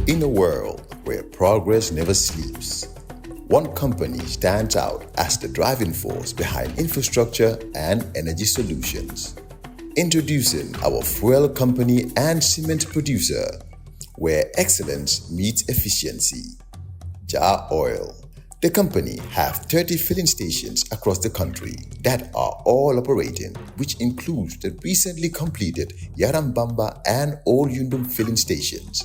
In a world where progress never sleeps, one company stands out as the driving force behind infrastructure and energy solutions. Introducing our fuel company and cement producer, where excellence meets efficiency. Jah Oil. The company have 30 filling stations across the country that are all operating, which includes the recently completed Yarambamba and Old Yundum filling stations.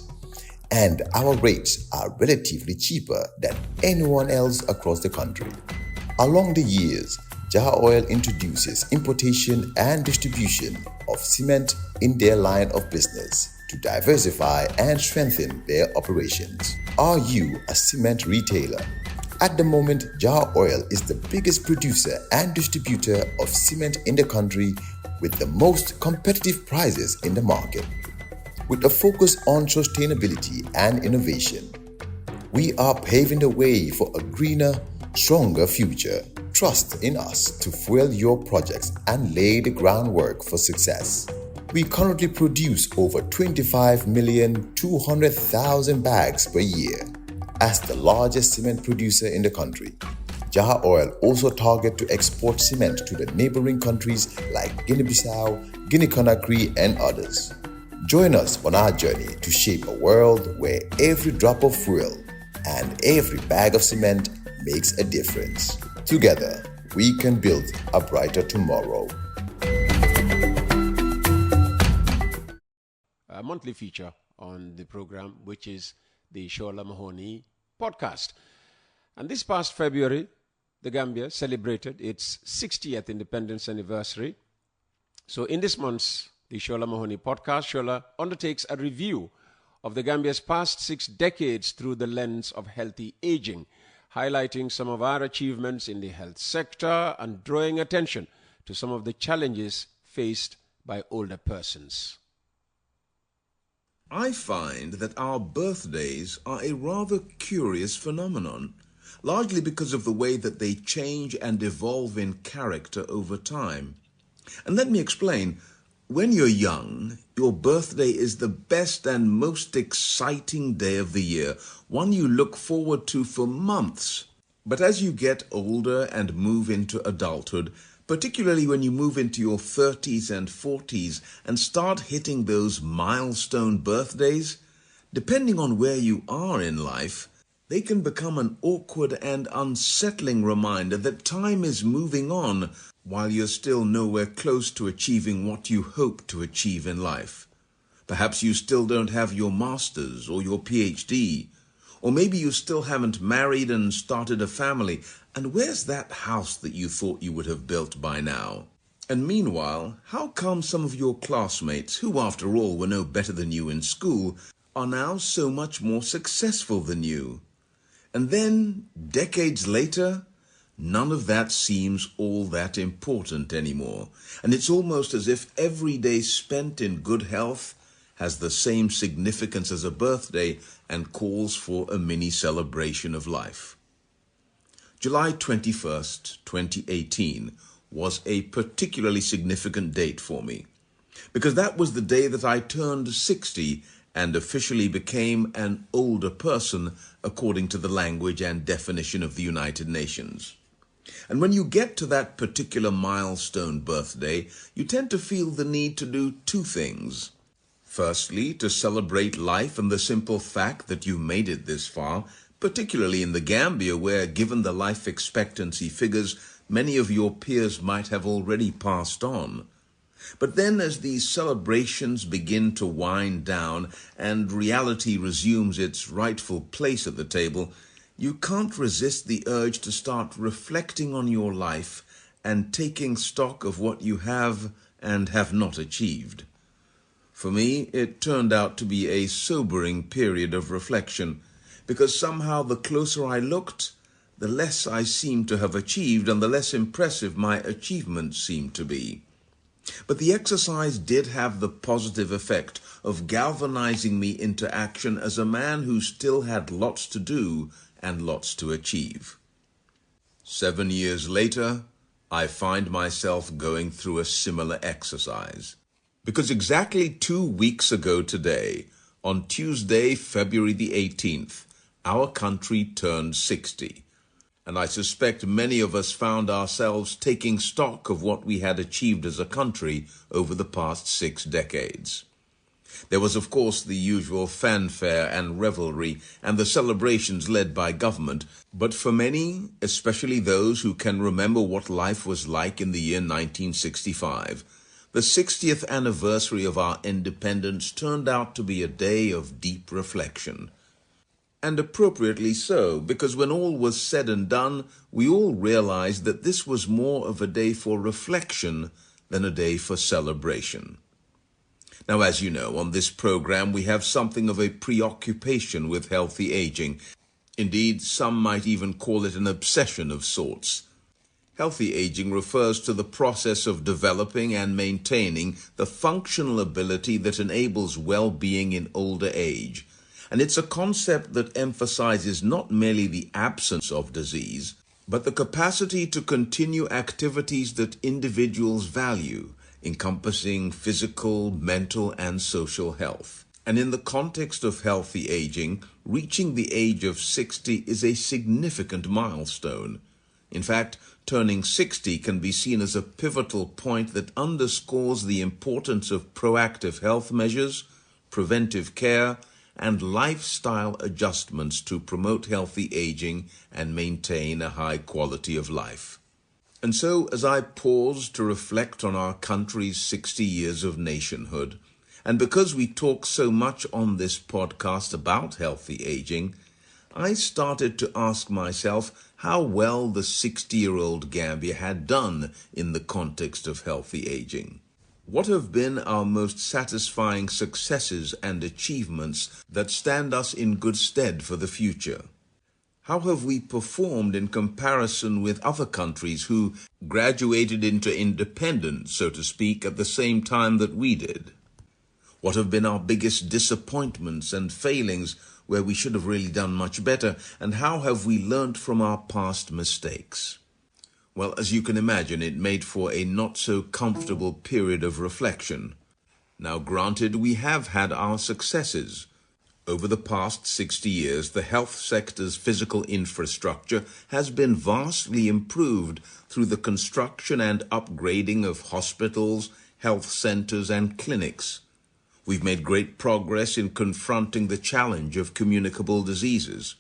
And our rates are relatively cheaper than anyone else across the country. Along the years, Jah Oil introduces importation and distribution of cement in their line of business to diversify and strengthen their operations. Are you a cement retailer? At the moment, Jah Oil is the biggest producer and distributor of cement in the country with the most competitive prices in the market. With a focus on sustainability and innovation, we are paving the way for a greener, stronger future. Trust in us to fuel your projects and lay the groundwork for success. We currently produce over 25,200,000 bags per year. As the largest cement producer in the country, Jah Oil also targets to export cement to the neighboring countries like Guinea-Bissau, Guinea-Conakry, and others. Join us on our journey to shape a world where every drop of fuel and every bag of cement makes a difference. Together, we can build a brighter tomorrow. A monthly feature on the program, which is the Sola Mahoney podcast. And this past February, the Gambia celebrated its 60th independence anniversary. So in this month's the Sola Mahoney podcast, Sola undertakes a review of the Gambia's past 6 decades through the lens of healthy aging, highlighting some of our achievements in the health sector and drawing attention to some of the challenges faced by older persons. I find that our birthdays are a rather curious phenomenon, largely because of the way that they change and evolve in character over time. And let me explain. When you're young, your birthday is the best and most exciting day of the year, one you look forward to for months. But as you get older and move into adulthood, particularly when you move into your 30s and 40s and start hitting those milestone birthdays, depending on where you are in life, they can become an awkward and unsettling reminder that time is moving on while you're still nowhere close to achieving what you hope to achieve in life. Perhaps you still don't have your master's or your PhD, or maybe you still haven't married and started a family, and where's that house that you thought you would have built by now? And meanwhile, how come some of your classmates, who after all were no better than you in school, are now so much more successful than you? And then, decades later, none of that seems all that important anymore. And it's almost as if every day spent in good health has the same significance as a birthday and calls for a mini celebration of life. July 21st, 2018 was a particularly significant date for me, because that was the day that I turned 60 and officially became an older person according to the language and definition of the United Nations. And when you get to that particular milestone birthday, you tend to feel the need to do 2 things. Firstly, to celebrate life and the simple fact that you made it this far, particularly in the Gambia, where, given the life expectancy figures, many of your peers might have already passed on. But then as these celebrations begin to wind down and reality resumes its rightful place at the table, you can't resist the urge to start reflecting on your life and taking stock of what you have and have not achieved. For me, it turned out to be a sobering period of reflection, because somehow the closer I looked, the less I seemed to have achieved and the less impressive my achievements seemed to be. But the exercise did have the positive effect of galvanizing me into action as a man who still had lots to do and lots to achieve. 7 years later, I find myself going through a similar exercise. Because exactly 2 weeks ago today, On Tuesday, February the 18th, our country turned 60. And I suspect many of us found ourselves taking stock of what we had achieved as a country over the past 6 decades. There was, of course, the usual fanfare and revelry and the celebrations led by government, but for many, especially those who can remember what life was like in the year 1965, the 60th anniversary of our independence turned out to be a day of deep reflection. And appropriately so, because when all was said and done, we all realized that this was more of a day for reflection than a day for celebration. Now, as you know, on this program we have something of a preoccupation with healthy aging. Indeed, some might even call it an obsession of sorts. Healthy aging refers to the process of developing and maintaining the functional ability that enables well-being in older age. And it's a concept that emphasizes not merely the absence of disease, but the capacity to continue activities that individuals value, encompassing physical, mental, and social health. And in the context of healthy aging, reaching the age of 60 is a significant milestone. In fact, turning 60 can be seen as a pivotal point that underscores the importance of proactive health measures, preventive care, and lifestyle adjustments to promote healthy aging and maintain a high quality of life. And so, as I pause to reflect on our country's 60 years of nationhood, and because we talk so much on this podcast about healthy aging, I started to ask myself how well the 60-year-old Gambia had done in the context of healthy aging. What have been our most satisfying successes and achievements that stand us in good stead for the future? How have we performed in comparison with other countries who graduated into independence, so to speak, at the same time that we did? What have been our biggest disappointments and failings where we should have really done much better? And how have we learnt from our past mistakes? Well, as you can imagine, it made for a not-so-comfortable period of reflection. Now, granted, we have had our successes. Over the past 60 years, the health sector's physical infrastructure has been vastly improved through the construction and upgrading of hospitals, health centers, and clinics. We've made great progress in confronting the challenge of communicable diseases.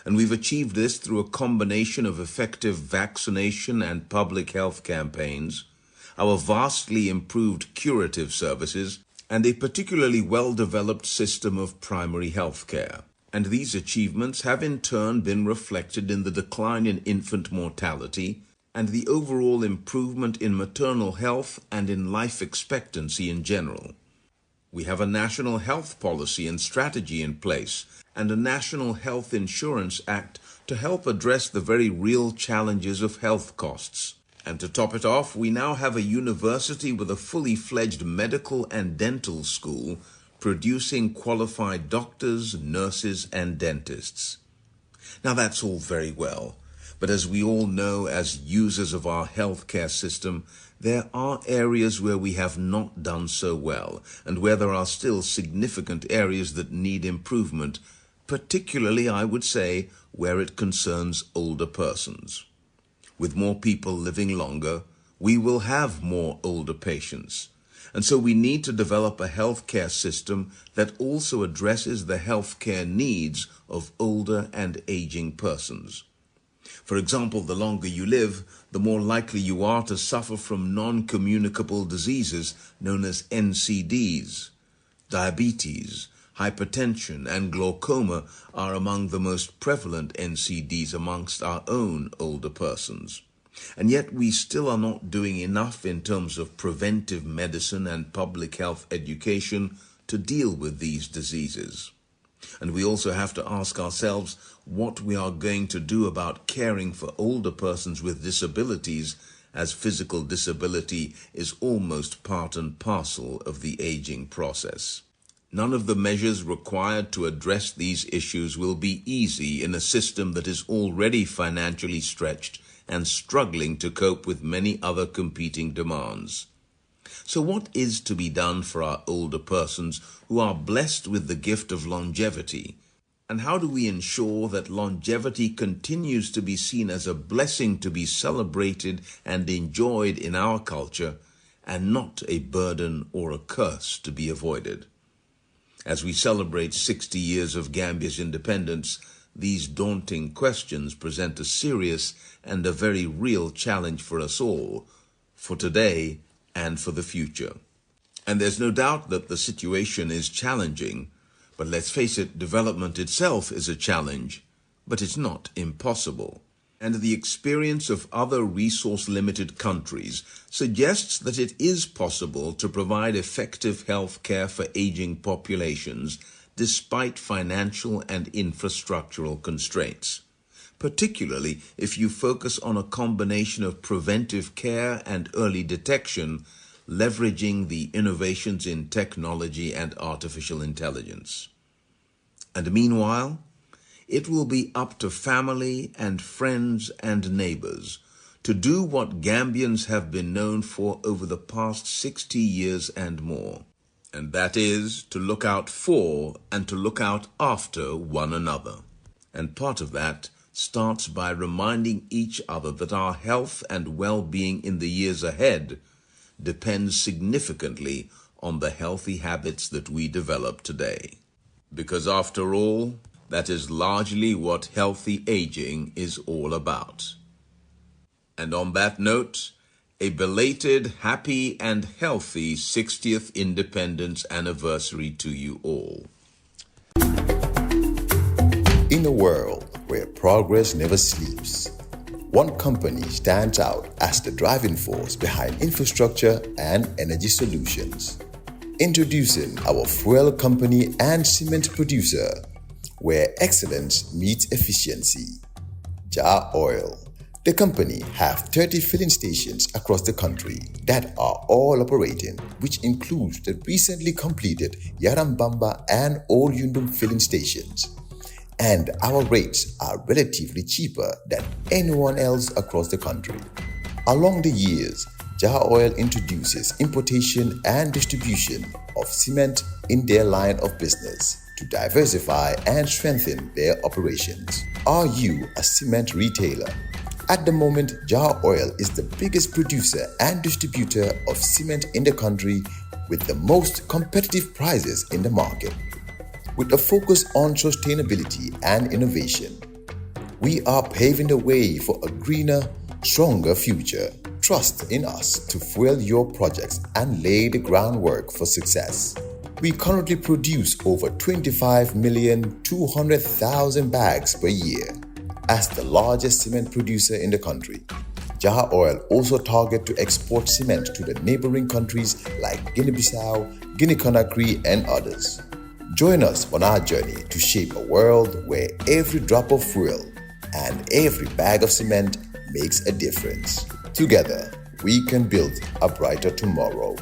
And we've achieved this through a combination of effective vaccination and public health campaigns, our vastly improved curative services, and a particularly well-developed system of primary health care. And these achievements have in turn been reflected in the decline in infant mortality and the overall improvement in maternal health and in life expectancy in general. We have a national health policy and strategy in place, and a National Health Insurance Act to help address the very real challenges of health costs. And to top it off, we now have a university with a fully fledged medical and dental school producing qualified doctors, nurses, and dentists. Now that's all very well, but as we all know as users of our healthcare system, there are areas where we have not done so well, and where there are still significant areas that need improvement, particularly, I would say, where it concerns older persons. With more people living longer, we will have more older patients. And so we need to develop a healthcare system that also addresses the healthcare needs of older and aging persons. For example, the longer you live, the more likely you are to suffer from non-communicable diseases known as NCDs. Diabetes, hypertension, and glaucoma are among the most prevalent NCDs amongst our own older persons. And yet we still are not doing enough in terms of preventive medicine and public health education to deal with these diseases. And we also have to ask ourselves what we are going to do about caring for older persons with disabilities, as physical disability is almost part and parcel of the aging process. None of the measures required to address these issues will be easy in a system that is already financially stretched and struggling to cope with many other competing demands. So what is to be done for our older persons who are blessed with the gift of longevity? And how do we ensure that longevity continues to be seen as a blessing to be celebrated and enjoyed in our culture, and not a burden or a curse to be avoided? As we celebrate 60 years of Gambia's independence, these daunting questions present a serious and a very real challenge for us all, for today and for the future. And there's no doubt that the situation is challenging, but let's face it, development itself is a challenge, but it's not impossible. And the experience of other resource-limited countries suggests that it is possible to provide effective health care for aging populations despite financial and infrastructural constraints, particularly if you focus on a combination of preventive care and early detection, leveraging the innovations in technology and artificial intelligence. And meanwhile, it will be up to family and friends and neighbors to do what Gambians have been known for over the past 60 years and more, and that is to look out for and to look out after one another. And part of that starts by reminding each other that our health and well-being in the years ahead depends significantly on the healthy habits that we develop today. Because after all, that is largely what healthy aging is all about. And on that note, a belated, happy and healthy 60th Independence Anniversary to you all. In a world where progress never sleeps, one company stands out as the driving force behind infrastructure and energy solutions. Introducing our fuel company and cement producer, where excellence meets efficiency. Jah Oil. The company have 30 filling stations across the country that are all operating, which includes the recently completed Yarambamba and Old Yundum filling stations. And our rates are relatively cheaper than anyone else across the country. Along the years, Jah Oil introduces importation and distribution of cement in their line of business to diversify and strengthen their operations. Are you a cement retailer? At the moment, Jah Oil is the biggest producer and distributor of cement in the country with the most competitive prices in the market. With a focus on sustainability and innovation, we are paving the way for a greener, stronger future. Trust in us to fuel your projects and lay the groundwork for success. We currently produce over 25,200,000 bags per year. As the largest cement producer in the country, Jah Oil also targets to export cement to the neighboring countries like Guinea-Bissau, Guinea-Conakry, and others. Join us on our journey to shape a world where every drop of fuel and every bag of cement makes a difference. Together, we can build a brighter tomorrow.